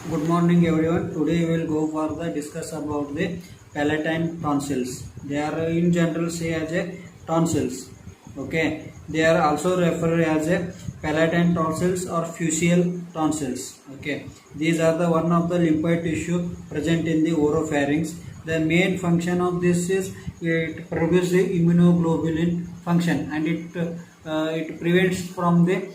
Good morning everyone. Today we will go for the discuss about the palatine tonsils. They are in general say as a tonsils. Okay. They are also referred as a palatine tonsils or fusial tonsils. Okay. These are the one of the lymphoid tissue present in the oropharynx. The main function of this is it produces the immunoglobulin function, and it prevents from the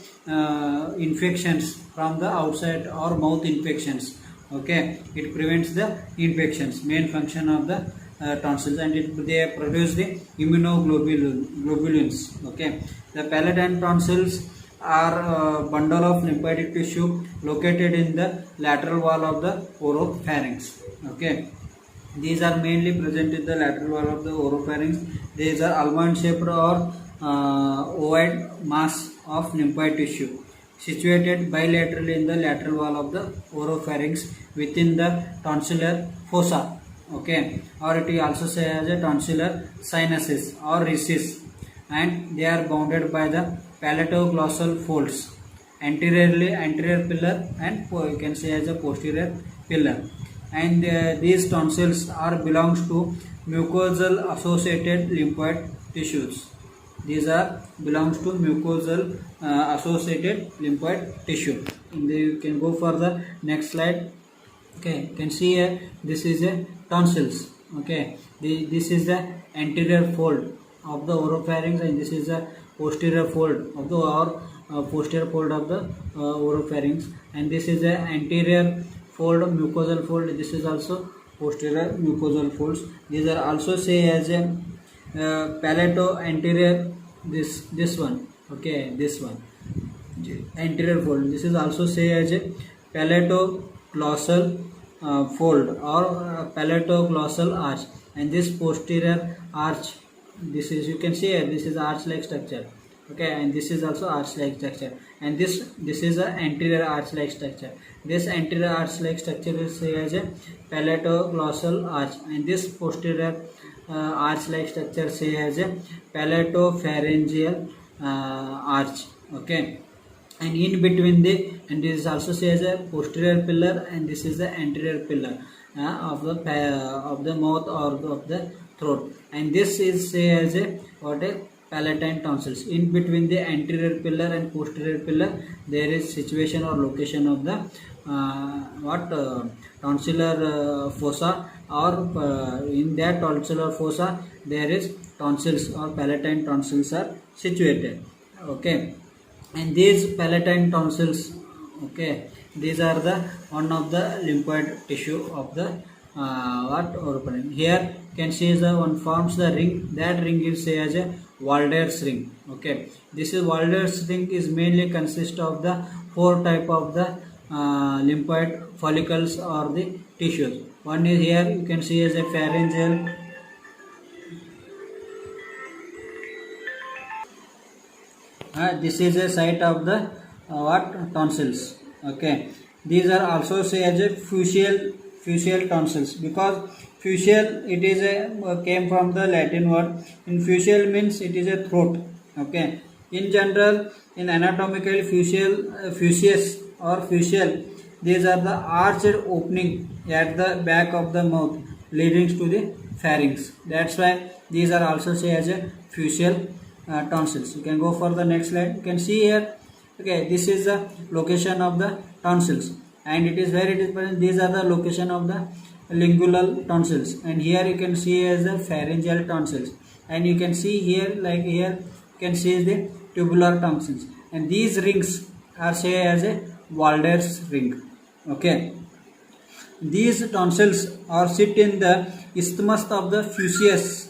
infections from the outside or mouth infections. Okay, it prevents the infections. Main function of the tonsils, and they produce the immunoglobulins. Okay, the palatine tonsils are a bundle of lymphatic tissue located in the lateral wall of the oropharynx. Okay, these are mainly present in the lateral wall of the oropharynx. These are almond shaped or ovoid mass of lymphoid tissue situated bilaterally in the lateral wall of the oropharynx within the tonsillar fossa. Okay, or it is also say as a tonsillar sinuses or recess, and they are bounded by the palatoglossal folds anterior pillar, and you can say as a posterior pillar. And these tonsils are belongs to mucosal associated lymphoid tissues. These are belongs to mucosal associated lymphoid tissue. And you can go for the next slide. Okay, you can see here this is a tonsils. Okay, this is the anterior fold of the oropharynx, and this is the posterior fold of the posterior fold of the oropharynx, and this is the anterior fold, mucosal fold. This is also posterior mucosal folds. These are also say as a palato anterior. This one. Okay, this one anterior fold. This is also say as a palatoglossal fold or palatoglossal arch, and this posterior arch. This is, you can see here, this is arch like structure. Okay, and this is also arch like structure, and this is a anterior arch like structure. This anterior arch like structure is say as a palatoglossal arch, and this posterior arch like structure say as a palatopharyngeal arch. Okay, and in between and this is also say as a posterior pillar, and this is the anterior pillar of the mouth or of the throat, and this is say as a what a palatine tonsils. In between the anterior pillar and posterior pillar there is situation or location of the tonsillar fossa, or in that tonsillar fossa there is tonsils or palatine tonsils are situated. Okay, and these palatine tonsils, okay, these are the one of the lymphoid tissue of the oropharynx. Here can see the one forms the ring. That ring is say as a Walder's ring. Okay, this is Walder's ring is mainly consist of the four type of the lymphoid follicles or the tissues. One is here you can see as a pharyngeal. This is a site of the tonsils. Okay, these are also say as a fusial tonsils, because fusial, it is a came from the Latin word. In fusial means it is a throat. Okay, in general, in anatomical fusious or fusial, these are the arched opening at the back of the mouth leading to the pharynx. That's why these are also say as a fusial tonsils. You can go for the next slide. You can see here. Okay, this is the location of the tonsils, and it is where it is present. These are the location of the lingual tonsils, and here you can see as the pharyngeal tonsils, and you can see here, like here you can see the tubular tonsils, and these rings are say as a Walder's ring. Okay, these tonsils are sit in the isthmus of the fusius.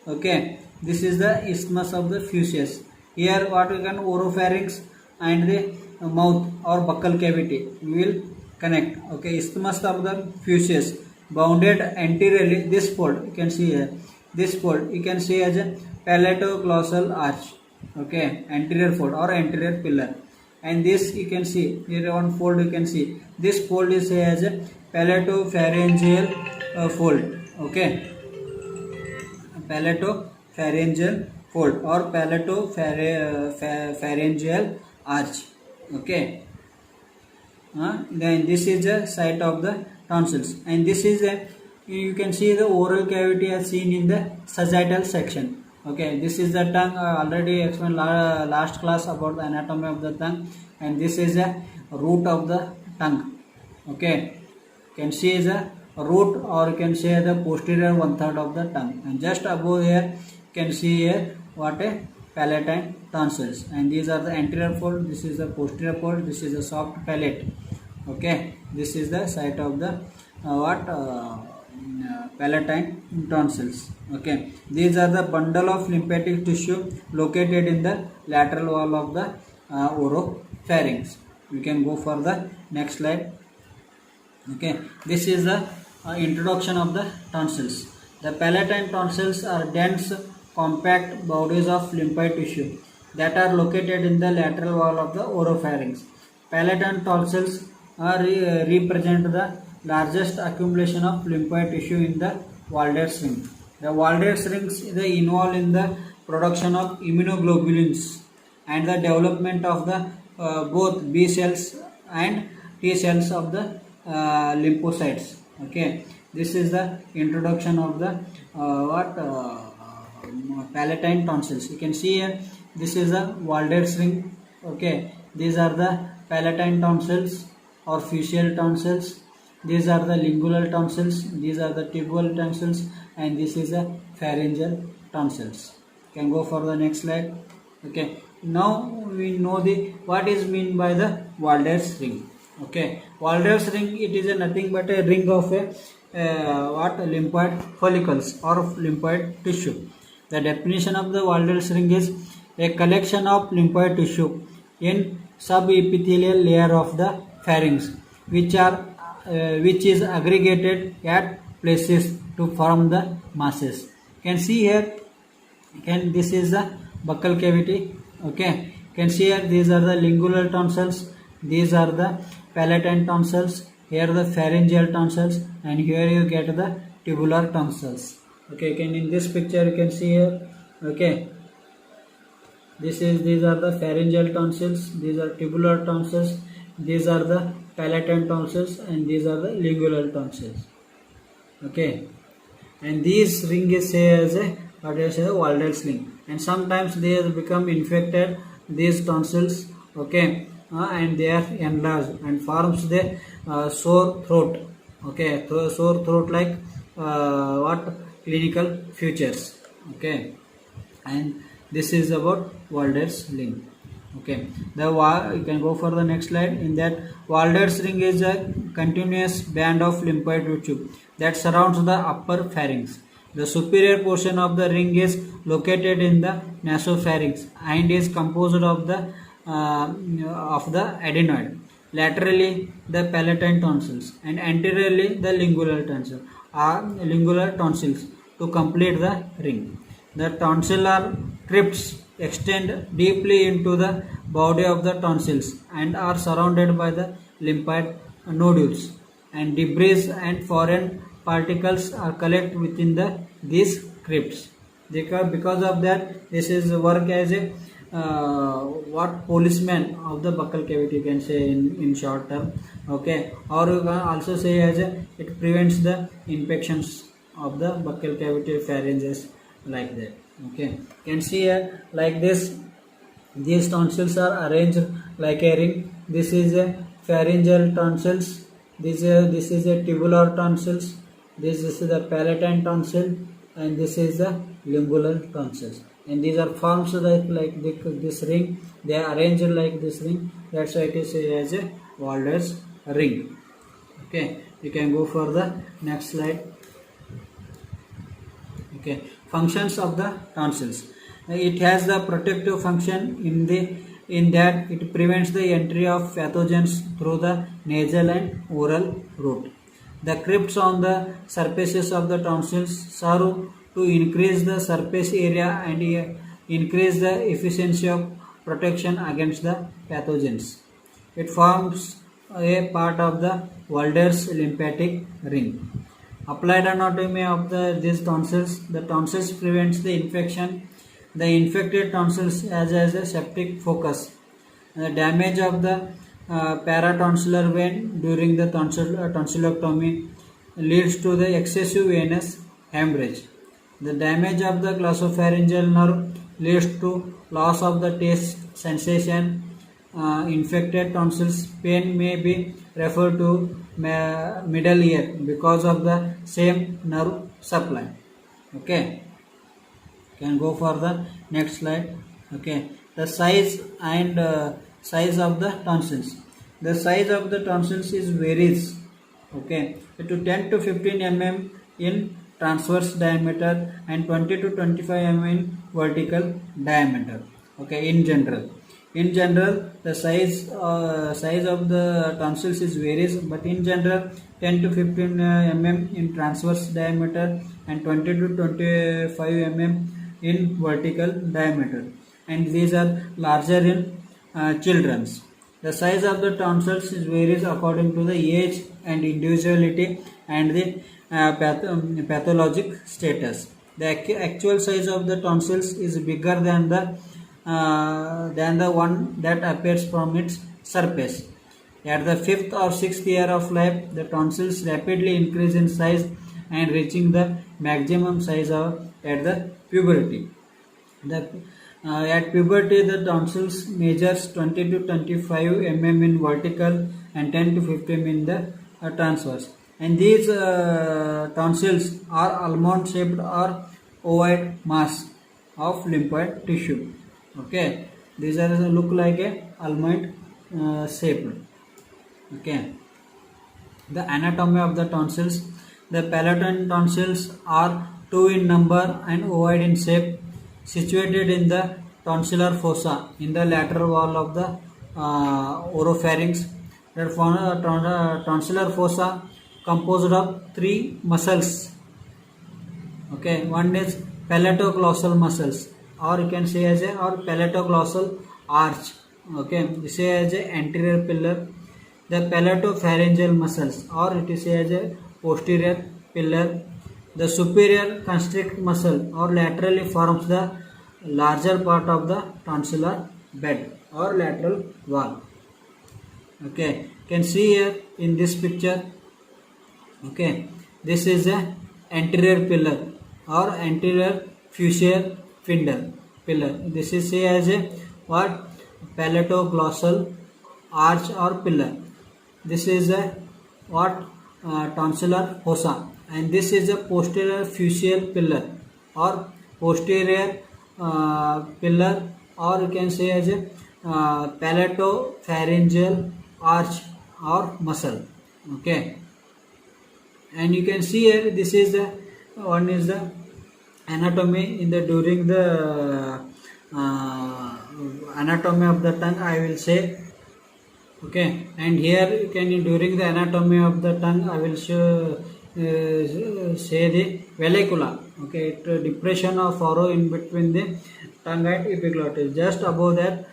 Okay, this is the isthmus of the fusius. Here what we can oropharynx and the mouth or buccal cavity we will connect. Okay, isthmus of the fusius bounded anteriorly. This fold you can see here. This fold you can see as a palatoglossal arch. Okay, anterior fold or anterior pillar, and this you can see here one fold you can see. This fold is say as a palatopharyngeal fold. Okay, palatopharyngeal fold or palatopharyngeal arch. Okay, Then this is the site of the tonsils, and this is a, you can see the oral cavity as seen in the sagittal section. Okay, this is the tongue. Already explained last class about the anatomy of the tongue, and this is a root of the tongue. Okay, can see the root, or you can say the posterior 1/3 of the tongue, and just above here can see here what a palatine tonsils, and these are the anterior fold, this is the posterior fold, this is the soft palate. Okay, this is the site of the palatine tonsils. Okay, these are the bundle of lymphatic tissue located in the lateral wall of the oropharynx. We can go for the next slide. Okay, this is the introduction of the tonsils. The palatine tonsils are dense, compact bodies of lymphoid tissue that are located in the lateral wall of the oropharynx. Palatine tonsils represent the largest accumulation of lymphoid tissue in the Walden's ring. The Walden's rings is involved in the production of immunoglobulins and the development of the both B cells and T cells of the lymphocytes. Okay, this is the introduction of the palatine tonsils. You can see here, this is the Walden's ring. Okay, these are the palatine tonsils or facial tonsils. These are the lingual tonsils. These are the tibial tonsils, and this is the pharyngeal tonsils. Can go for the next slide. Okay, now we know the what is mean by the Walden's ring. Okay, Walden's ring, it is nothing but a ring of a lymphoid follicles or lymphoid tissue. The definition of the Walden's ring is a collection of lymphoid tissue in subepithelial layer of the pharynx, which is aggregated at places to form the masses. You can see here, this is the buccal cavity. Okay, you can see here, these are the lingual tonsils, these are the palatine tonsils, here the pharyngeal tonsils, and here you get the tubular tonsils. Okay, in this picture you can see here. Okay, these are the pharyngeal tonsils, these are tubular tonsils, these are the palatine tonsils, and these are the lingual tonsils. Okay, and this ring is say as a Walden's ring, and sometimes they have become infected, these tonsils. Okay, and they are enlarged and forms the sore throat. Okay, sore throat like clinical features. Okay, and this is about Walden's ring. Okay, you can go for the next slide. In that, Walden's ring is a continuous band of lymphoid tissue that surrounds the upper pharynx. The superior portion of the ring is located in the nasopharynx and is composed of the adenoid. Laterally, the palatine tonsils, and anteriorly the lingual tonsils to complete the ring. The tonsillar crypts extend deeply into the body of the tonsils and are surrounded by the lymphoid nodules, and debris and foreign particles are collected within these crypts. Because of that, this is work as a policeman of the buccal cavity, you can say in short term. Okay, or you can also say as it prevents the infections of the buccal cavity, pharynges, like that. Okay, you can see here like this, these tonsils are arranged like a ring. This is a pharyngeal tonsils, this is a tubular tonsils, this is the palatine tonsil, and this is the lingual tonsils, and these are forms like this ring. They are arranged like this ring. That's why it is as a Walden's ring. Okay, you can go for the next slide. Okay, functions of the tonsils. It has the protective function in that it prevents the entry of pathogens through the nasal and oral route. The crypts on the surfaces of the tonsils serve to increase the surface area and increase the efficiency of protection against the pathogens. It forms a part of the Walden's lymphatic ring. Applied anatomy of these tonsils. The tonsils prevents the infection. The infected tonsils as a septic focus. The damage of the paratonsillar vein during the tonsillectomy leads to the excessive venous hemorrhage. The damage of the glossopharyngeal nerve leads to loss of the taste sensation. Infected tonsils pain may be referred to middle ear because of the same nerve supply. Okay, can go for the next slide. Okay, the size and size of the tonsils. The size of the tonsils is varies. Okay, to 10 to 15 mm in transverse diameter and 20 to 25 mm in vertical diameter. Okay, in general the size of the tonsils is varies, but in general 10 to 15 mm in transverse diameter and 20 to 25 mm in vertical diameter, and these are larger in children's. The size of the tonsils is varies according to the age and individuality and the pathologic status. The actual size of the tonsils is bigger than the one that appears from its surface. At the 5th or 6th year of life, the tonsils rapidly increase in size and reaching the maximum size at the puberty. At puberty, the tonsils measures 20 to 25 mm in vertical and 10 to 15 mm in the transverse. And these tonsils are almond shaped or ovoid mass of lymphoid tissue. Okay, these are look like a almond shaped. Okay, the anatomy of the tonsils. The palatine tonsils are 2 in number and ovoid in shape, situated in the tonsillar fossa in the lateral wall of the oropharynx. The tonsillar fossa composed of 3 muscles. Okay, one is palatoglossal muscles, or you can say as a or palatoglossal arch. Okay, you say as a anterior pillar. The palatopharyngeal muscles, or it is say as a posterior pillar. The superior constrict muscle or laterally forms the larger part of the tonsillar bed or lateral wall. Okay, can see here in this picture. Okay, this is a anterior pillar or anterior fusial pillar. This is say as a what? Palatoglossal arch or pillar. This is a what? Tonsillar fossa, and this is a posterior fusial pillar or posterior pillar, or you can say as a palatopharyngeal arch or muscle. Okay, and you can see here this is the one is the anatomy in the during the anatomy of the tongue, I will say. Okay, and here you can during the anatomy of the tongue I will show say the vallecula. Okay, depression of furrow in between the tongue and epiglottis. Just above that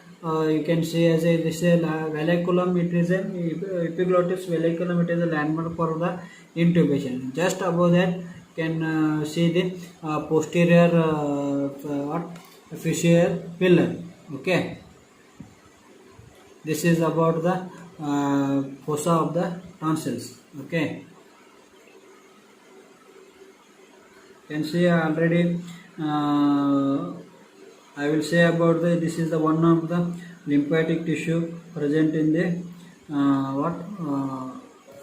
you can see as a this is valleculum. It is an epiglottis valleculum. It is a landmark for the intubation. Just above that you can see the posterior fusial pillar. Okay, this is about the fossa of the tonsils. Okay, you can see already I will say about the this is the one of the lymphatic tissue present in the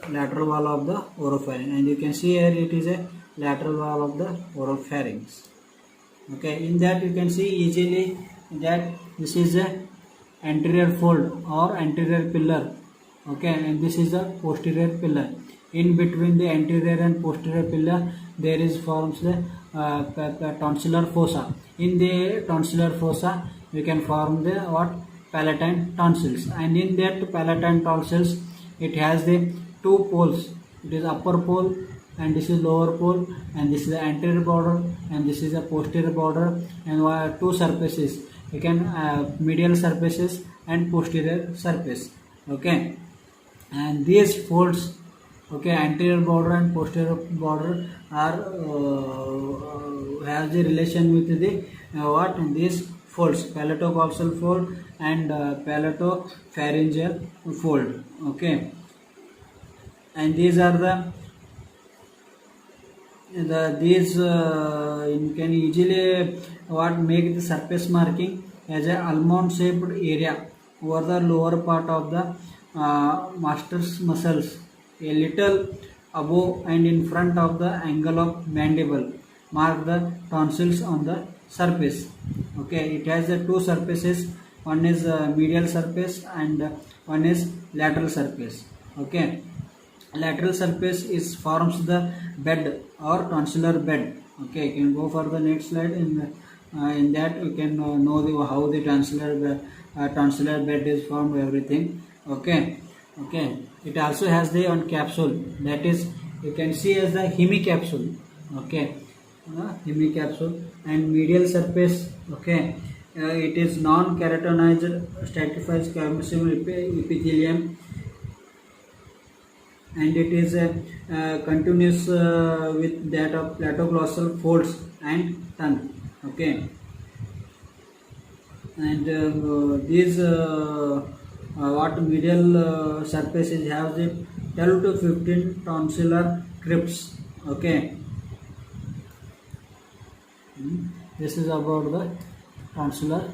lateral wall of the oropharynx, and you can see here it is a lateral wall of the oropharynx. Okay, in that you can see easily that this is a anterior fold or anterior pillar. Okay, and this is a posterior pillar. In between the anterior and posterior pillar there is forms the tonsillar fossa. In the tonsillar fossa we can form the what? Palatine tonsils, and in that palatine tonsils it has the 2 poles. It is upper pole and this is lower pole, and this is the anterior border and this is the posterior border, and 2 surfaces. You can medial surfaces and posterior surface. Okay, and these folds, okay, anterior border and posterior border are have the relation with the what? These folds, palatoglossal fold and palatopharyngeal fold. Okay, and these are these you can easily what make the surface marking as a almond shaped area over the lower part of the master's muscles, a little above and in front of the angle of mandible, mark the tonsils on the surface. Okay, it has the two surfaces, one is medial surface and one is lateral surface. Okay, lateral surface is forms the bed or tonsillar bed. Okay, you can go for the next slide. In that you can know how the tonsillar bed is formed, everything. Okay, okay, it also has the one capsule, that is you can see as the hemicapsule. Okay, hemicapsule and medial surface. Okay, it is non-keratinized stratified squamous epithelium, and it is continuous with that of platoglossal folds and tongue. Okay, and these what medial surfaces have the 12 to 15 tonsillar crypts. Okay, this is about the tonsillar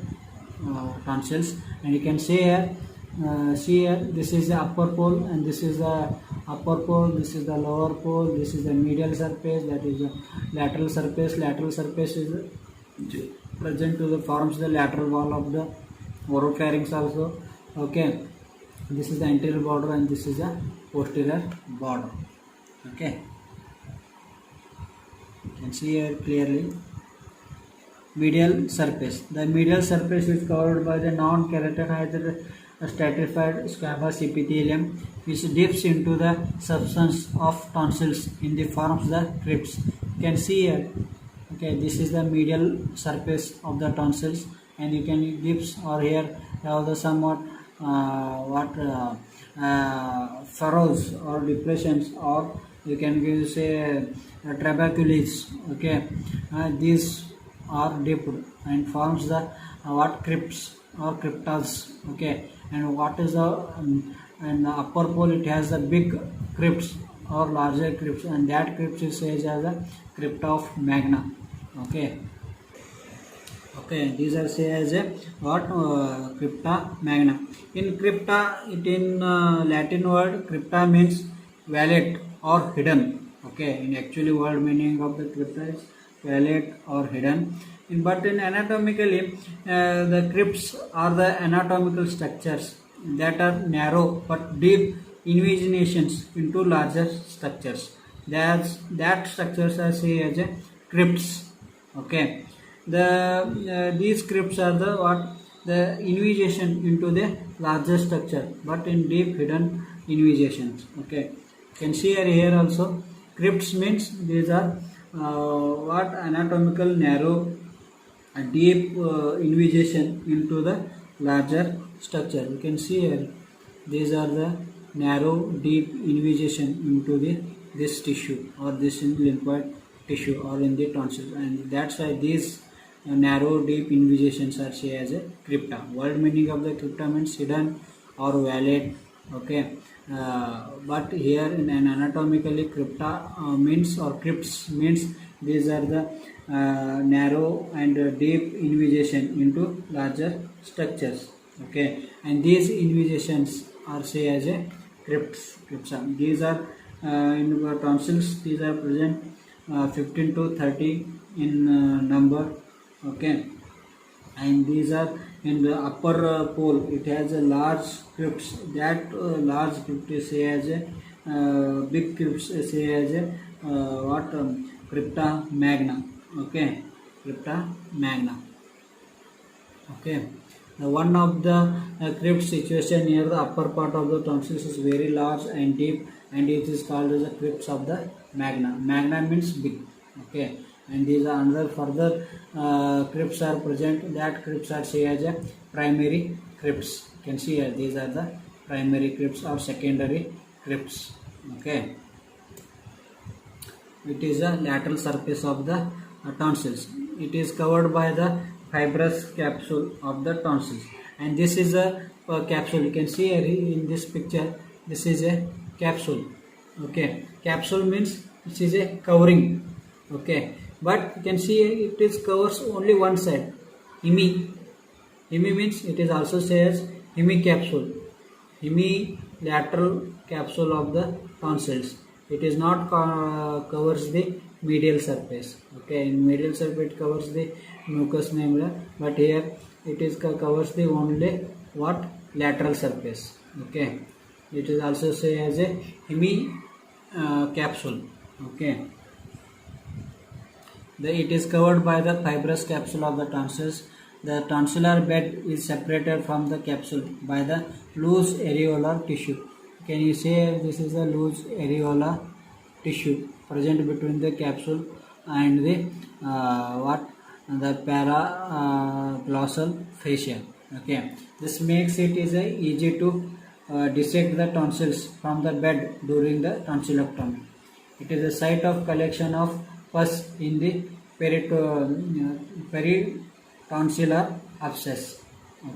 tonsils, and you can see here this is the upper pole and this is the upper pole, this is the lower pole, this is the medial surface, that is the lateral surface. Lateral surface is present to the forms the lateral wall of the oropharynx also. Okay, this is the anterior border and this is the posterior border. Okay, you can see here clearly. Medial surface. The medial surface is covered by the non-keratinized stratified squamous epithelium, which dips into the substance of tonsils in the forms the crypts. You can see here. Okay, this is the medial surface of the tonsils, and you can dips or here have the somewhat furrows or depressions, or you can say trabecules. Okay, these are dipped and forms the what crypts or cryptas. Okay, and what is the and the upper pole, it has the big crypts or larger crypts, and that crypt is said as a crypta of magna. Okay, okay, these are say as a what crypta magna. In crypta, it in Latin word crypta means valley or hidden. Okay, in actually word meaning of the crypta is valley or hidden. But in anatomically, the crypts are the anatomical structures that are narrow but deep invaginations into larger structures. That structures are say as a crypts. Okay, these crypts are the what the invagation into the larger structure, but in deep hidden invaginations. Okay, you can see here also crypts means these are what anatomical narrow deep invagation into the larger structure. You can see here these are the narrow deep invagation into this tissue or this in lymphoid tissue or in the tonsils, and that's why these narrow deep invaginations are say as a crypta. Word meaning of the crypta means hidden or valley. Okay, but here in an anatomically crypta means or crypts means these are the narrow and deep invagation into larger structures. Okay, and these invaginations are say as a crypts. These are in the tonsils. These are present 15 to 30 in number. Okay, and these are in the upper pole. It has a large crypts. That large crypt is say as a big crypts say as a what crypta magna. Okay, crypta magna. Okay, one of the crypt situation near the upper part of the tonsils is very large and deep, and it is called as the crypts of the magna. Magna means big. Okay, and these are another further crypts are present. That crypts are say as a primary crypts. You can see here these are the primary crypts or secondary crypts. Okay, it is the lateral surface of the tonsils. It is covered by the fibrous capsule of the tonsils, and this is a capsule. You can see here in this picture, this is a capsule. Okay, capsule means this is a covering. Okay, but you can see it is covers only one side. Hemi means it is also says hemicapsule, hemilateral capsule of the tonsils. It is not covers the medial surface. Okay, in medial surface it covers the mucous membrane, but here it is covers the only what lateral surface. Okay, it is also say as a hemi capsule. Okay, it is covered by the fibrous capsule of the tonsils. The tonsillar bed is separated from the capsule by the loose areolar tissue. Can you say this is a loose areolar tissue present between the capsule and the the paraglossal fascia. Okay, this makes it is easy to dissect the tonsils from the bed during the tonsillectomy. It is a site of collection of pus in the peritonsillar abscess.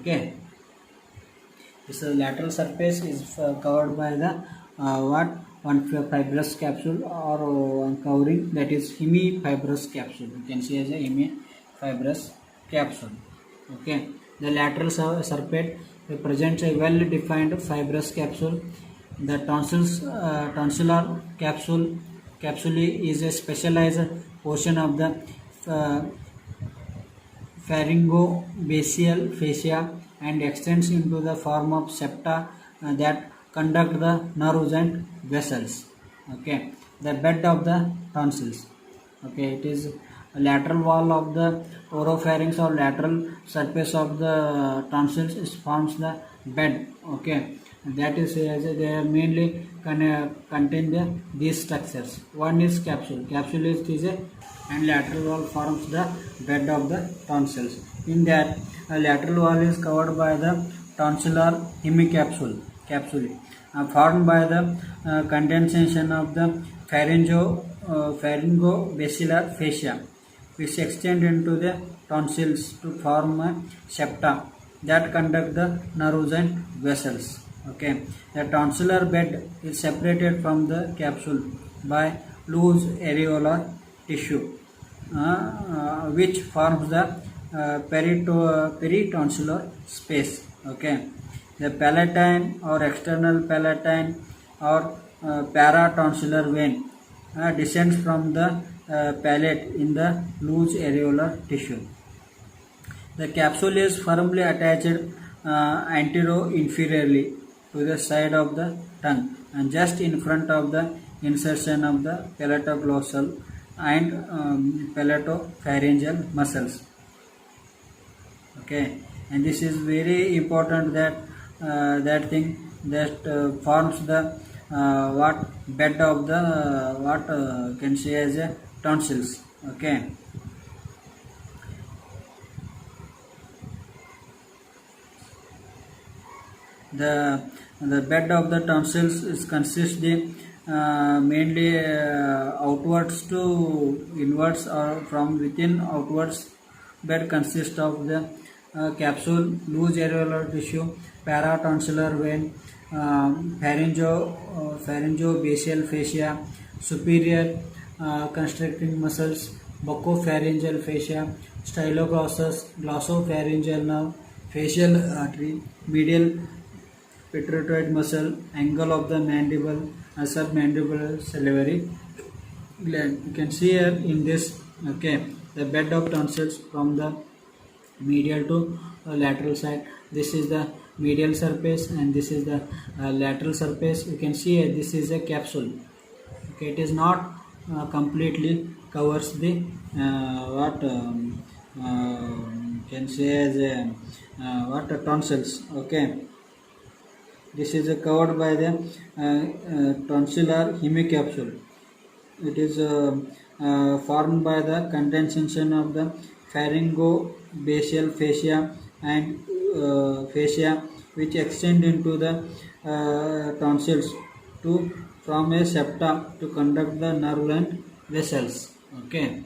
Okay, this lateral surface is covered by the one fibrous capsule or one covering, that is hemifibrous capsule. You can see as a hemifibrous capsule. Okay, the lateral surface presents a well defined fibrous capsule. The tonsillar capsule is a specialized portion of the pharyngobasial fascia and extends into the form of septa that conduct the nerves and vessels. Okay, the bed of the tonsils. Okay, it is a lateral wall of the oropharynx or lateral surface of the tonsils forms the bed. Okay, that is they are mainly contain these structures. One is capsule. Capsule is a and lateral wall forms the bed of the tonsils. In that, a lateral wall is covered by the tonsillar hemicapsule formed by the condensation of the pharyngobasilar fascia, which extend into the tonsils to form a septa that conduct the nerves and vessels. Okay, the tonsillar bed is separated from the capsule by loose areolar tissue, which forms the peritonsillar space. Okay, the palatine or external palatine or paratonsillar vein descends from the palate in the loose areolar tissue. The capsule is firmly attached antero-inferiorly to the side of the tongue and just in front of the insertion of the palatoglossal and palatopharyngeal muscles. Okay, and this is very important that that thing that forms the bed of the can say as a tonsils. Okay, the bed of the tonsils is consists mainly outwards to inwards or from within outwards. Bed consists of the capsule, loose areolar tissue, paratonsillar vein, pharyngobasial fascia, superior constricting muscles, buccopharyngeal fascia, styloglossus, glossopharyngeal nerve, facial artery, medial pituitary muscle, angle of the mandible, submandibular salivary gland. You can see here in this. Okay, the bed of tonsils from the medial to lateral side. This is the medial surface and this is the lateral surface. You can see here this is a capsule. Okay, it is not completely covers the can say as a tonsils. Okay, this is covered by the tonsillar hemicapsule. It is formed by the condensation of the pharyngobasial fascia and fascia, which extend into the tonsils to from a septa to conduct the nerve and vessels. Okay, you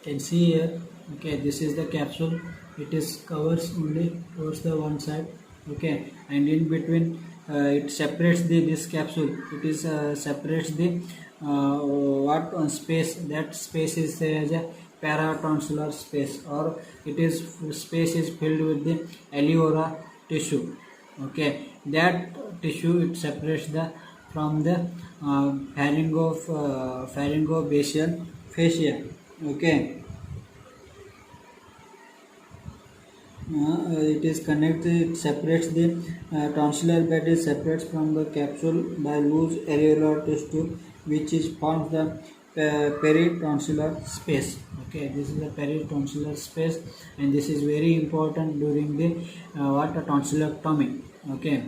can see here Okay, this is the capsule. It is covers only towards the one side. Okay, and in between it separates the this capsule. It is separates the what space. That space is as a paratonsillar space, or it is space is filled with the alveolar tissue. Okay, that tissue it separates the from the pharyngobasal fascia. Okay. It is connected, it separates the tonsillar bed is separates from the capsule by loose areolar tissue which is forms the peritonsillar space. Okay, this is the peritonsillar space, and this is very important during the what a tonsillectomy. Okay,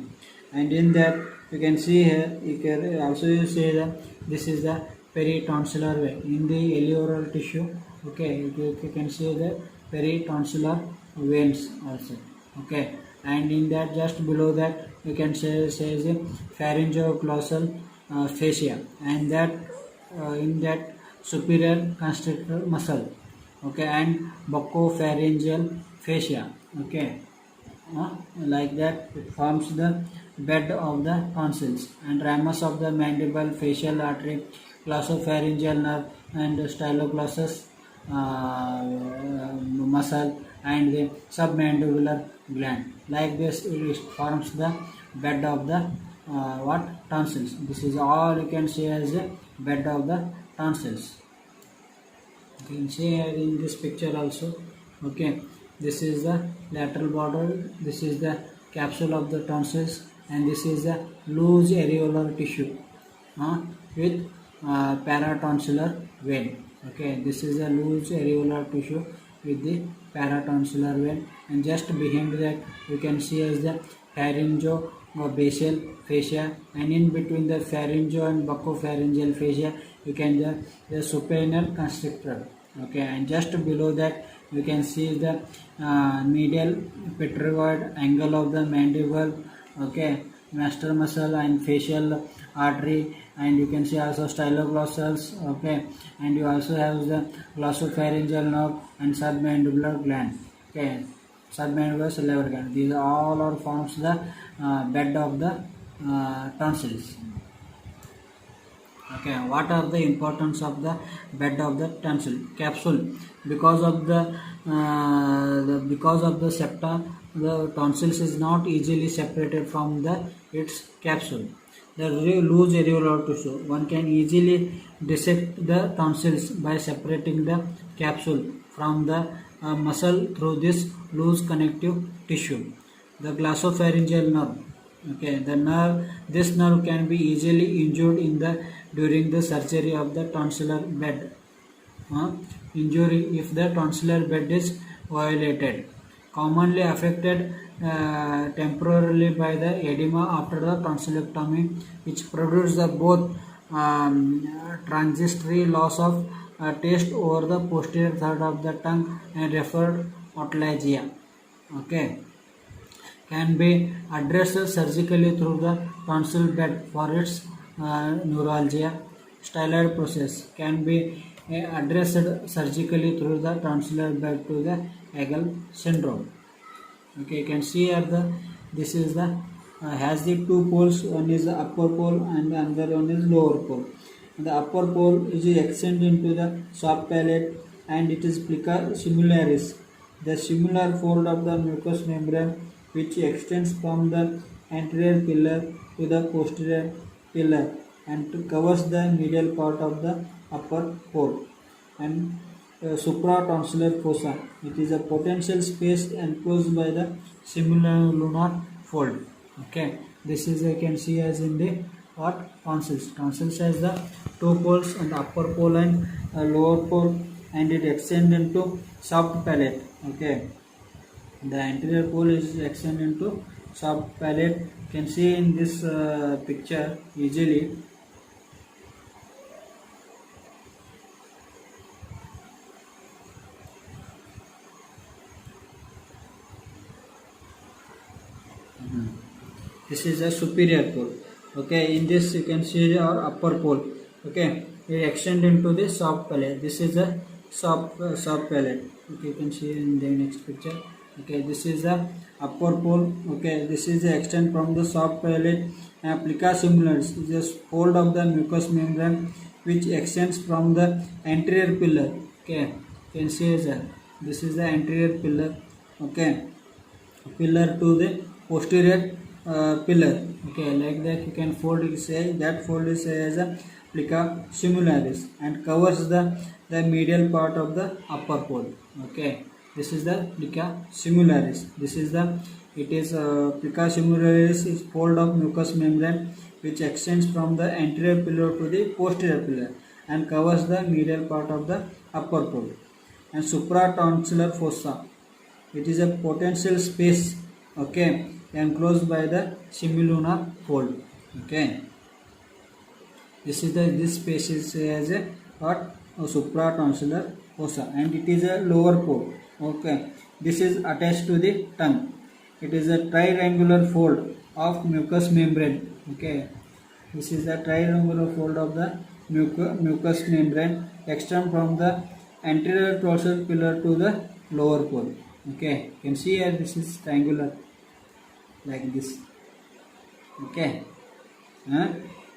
and in that you can see here, you can also you say that this is the peritonsillar way in the alveolar tissue. Okay, you can see the peritonsillar veins also. Okay, and in that just below that you can say the pharyngoglossal fascia, and that in that superior constrictor muscle. Okay, and buccopharyngeal fascia. Okay, like that it forms the bed of the tonsils, and ramus of the mandible, facial artery, glossopharyngeal nerve, and styloglossus muscle, and the submandibular gland. Like this it forms the bed of the what tonsils. This is all you can say as a bed of the tonsils. You can see here in this picture also. Okay, this is the lateral border, this is the capsule of the tonsils, and this is the loose areolar tissue with paratonsillar vein. Okay, this is a loose areolar tissue with the paratonsillar vein, and just behind that you can see as the pharyngobasal fascia, and in between the pharyngo and buccopharyngeal fascia you can the supinal constrictor. Okay, and just below that you can see the medial pterygoid angle of the mandible. Okay, master muscle and facial artery, and you can see also styloglossals. Okay, and you also have the glossopharyngeal nerve and submandibular gland. Okay, submandibular salivary gland. These all are forms the bed of the tonsils. Okay, what are the importance of the bed of the tonsil capsule? Because of the septa, the tonsils is not easily separated from the its capsule. The loose areolar tissue, one can easily dissect the tonsils by separating the capsule from the muscle through this loose connective tissue. The glossopharyngeal nerve. Okay, this nerve can be easily injured during the surgery of the tonsillar bed. Injury if the tonsillar bed is violated. Commonly affected temporarily by the edema after the tonsillectomy, which produces the both transitory loss of taste over the posterior third of the tongue and referred otalagia. Okay, can be addressed surgically through the tonsil bed for its neuralgia. Styloid process can be addressed surgically through the tonsillar bed to the Hegel syndrome. Okay, you can see here this is the has the two poles. One is the upper pole and the other one is lower pole. The upper pole is extend into the soft palate, and it is plica simularis, the similar fold of the mucous membrane which extends from the anterior pillar to the posterior pillar and covers the medial part of the upper pole. And supratonsillar fossa, it is a potential space enclosed by the semilunar fold. Okay, this is you can see as in the what tonsils. Tonsils has the two poles, and upper pole and lower pole, and it extends into soft palate. Okay, the anterior pole is extend into soft palate. You can see in this picture easily. This is a superior pole. Okay, in this you can see our upper pole. Okay, it extend into the soft palate. This is the soft palate. Okay, you can see in the next picture. Okay, this is the upper pole. Okay, this is the extent from the soft palate. Plica similaris is a fold of the mucous membrane which extends from the anterior pillar. Okay, you can see that this is the anterior pillar. Okay, pillar to the posterior pillar. Okay, like that you can fold it, say that fold is as a plica similaris and covers the medial part of the upper pole. Okay, this is the plica similaris. This is the plica similaris is fold of mucous membrane which extends from the anterior pillar to the posterior pillar and covers the medial part of the upper pole. And supratonsillar fossa, it is a potential space, okay, enclosed by the semilunar fold. Okay, this space is as a what, a supratonsillar fossa, and it is a lower pole. Okay, this is attached to the tongue. It is a triangular fold of mucous membrane. Okay, this is the triangular fold of the mucous membrane extend from the anterior dorsal pillar to the lower pole. Okay, you can see here this is triangular like this. Okay,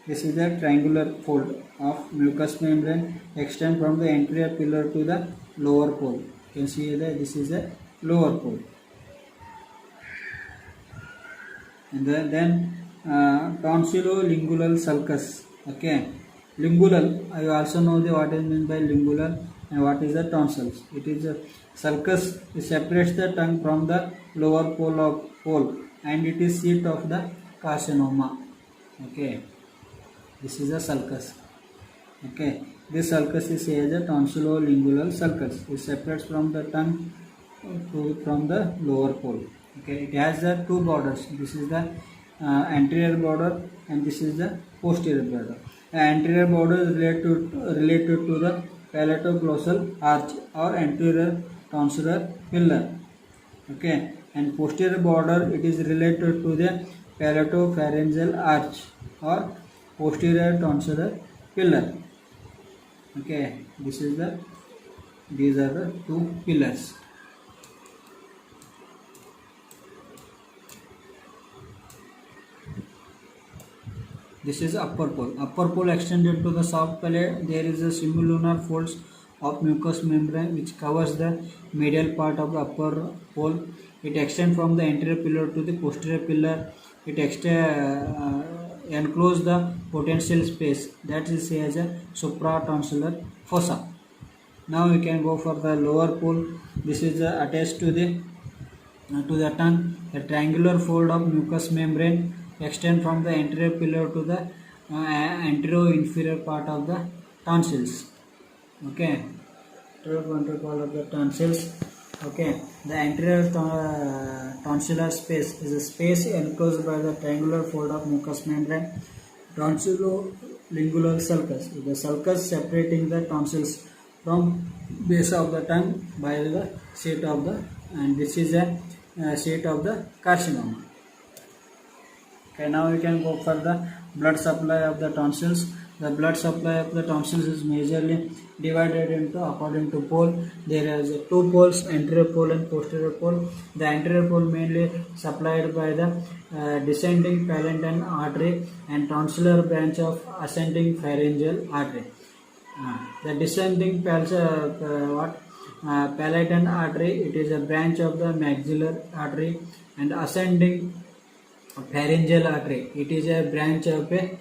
this is the triangular fold of mucous membrane extend from the anterior pillar to the lower pole. You can see that this is a lower pole. And then tonsillolingual sulcus. Okay, lingular, I also know what is meant by lingular and what is the tonsils. It is a sulcus. It separates the tongue from the lower pole and it is seat of the carcinoma. Okay, this is a sulcus. Okay, this sulcus is as a tonsillolingual sulcus. It separates from the tongue from the lower pole. Okay, it has the two borders. This is the anterior border and this is the posterior border. The anterior border is related to the palatoglossal arch or anterior tonsillar pillar. Okay, and posterior border it is related to the palatopharyngeal arch or posterior tonsillar pillar. Okay, these are the two pillars. This is upper pole. Upper pole extended to the soft palate. There is a semilunar folds of mucous membrane which covers the medial part of the upper pole. It extends from the anterior pillar to the posterior pillar. It encloses the potential space that is as a supratonsillar fossa. Now we can go for the lower pole. This is attached to the tongue. A triangular fold of mucous membrane extend from the anterior pillar to the anterior inferior part of the tonsils. Okay, anterior part of the tonsils. Okay, the anterior tonsillar space is a space enclosed by the triangular fold of mucous membrane. Tonsillolingual sulcus is the sulcus separating the tonsils from base of the tongue by the seat of the, and this is a seat of the carcinoma. Okay, now we can go for the blood supply of the tonsils. The blood supply of the tonsils is majorly divided into according to pole. There is two poles, anterior pole and posterior pole. The anterior pole mainly supplied by the descending palatine artery and tonsillar branch of ascending pharyngeal artery. The descending palatine artery, it is a branch of the maxillary artery, and ascending pharyngeal artery, it is a branch of a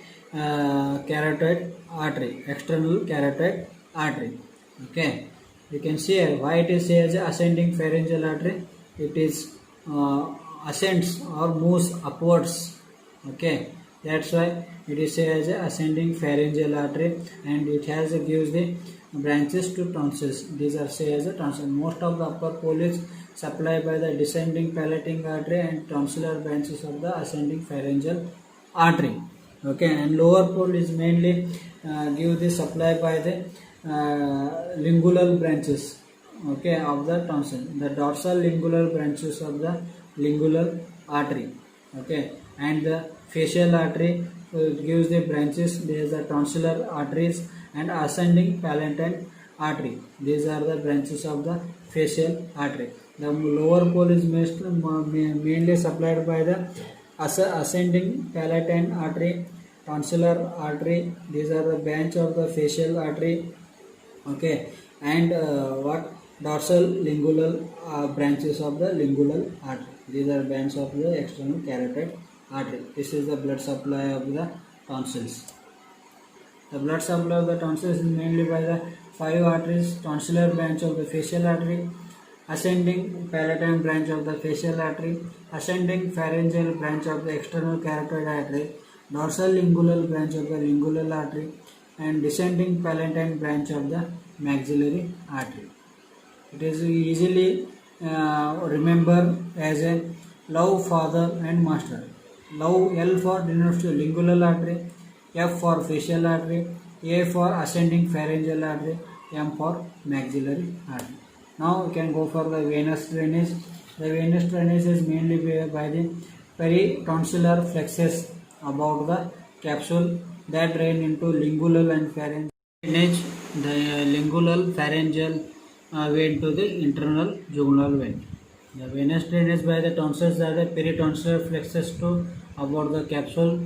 carotid artery, external carotid artery. Okay, you can see here why it is as ascending pharyngeal artery. It is ascends or moves upwards. Okay, that's why it is as ascending pharyngeal artery, and it has gives the branches to tonsils. These are say as a tonsil. Most of the upper pole is supplied by the descending palatine artery and tonsillar branches of the ascending pharyngeal artery. Okay, and lower pole is mainly give the supply by the lingual branches, okay, of the tonsil. The dorsal lingual branches of the lingual artery, okay, and the facial artery gives the branches. There is the tonsillar arteries and ascending palatine artery. These are the branches of the facial artery. The lower pole is mainly supplied by the ascending palatine artery, tonsillar artery. These are the branch of the facial artery. Okay, and what dorsal lingual branches of the lingual artery. These are branches of the external carotid artery. This is the blood supply of the tonsils. The blood supply of the tonsils is mainly by the 5 arteries: tonsillar branch of the facial artery, ascending palatine branch of the facial artery, ascending pharyngeal branch of the external carotid artery, dorsal lingual branch of the lingual artery, and descending palatine branch of the maxillary artery. It is easily remember as a love father and master. Love, L for denotes lingual artery, F for facial artery, A for ascending pharyngeal artery, M for maxillary artery. Now we can go for the venous drainage. The venous drainage is mainly by the peritonsillar flexus about the capsule that drain into lingual and pharyngeal drainage, the lingual pharyngeal vein to the internal jugular vein. The venous drainage by the tonsils are the peritonsillar flexus to about the capsule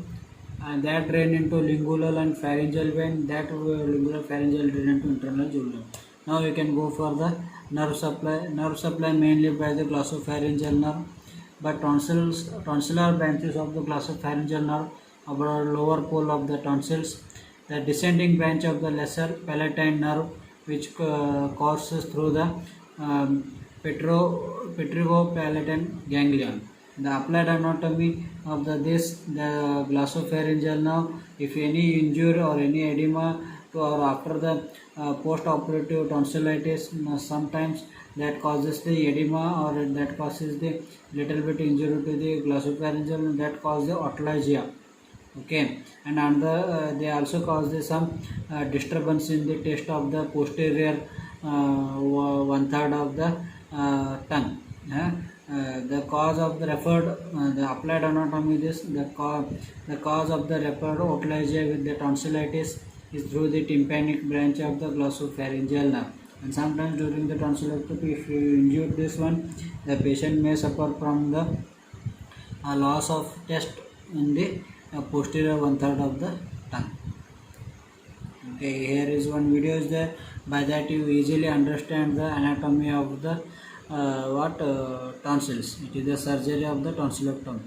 and that drain into lingual and pharyngeal vein, that lingual pharyngeal drain into internal jugular. Now we can go for the nerve supply. Nerve supply mainly by the glossopharyngeal nerve, but tonsillar branches of the glossopharyngeal nerve about lower pole of the tonsils. The descending branch of the lesser palatine nerve which courses through the petrigopalatine ganglion. The applied anatomy of the glossopharyngeal nerve, if any injury or any edema to or after the post-operative tonsillitis, sometimes that causes the edema or that causes the little bit injury to the glossopharyngeal, that causes the otalagia. Okay, and they also cause some disturbance in the taste of the posterior 1/3 of the tongue. The cause of the referred the applied anatomy is the cause of the referred otalagia with the tonsillitis is through the tympanic branch of the glossopharyngeal nerve. And sometimes during the tonsillectomy, if you injure this one, the patient may suffer from the loss of taste in the posterior 1/3 of the tongue. Okay, here is one video is there. By that you easily understand the anatomy of the tonsils. It is the surgery of the tonsillectomy.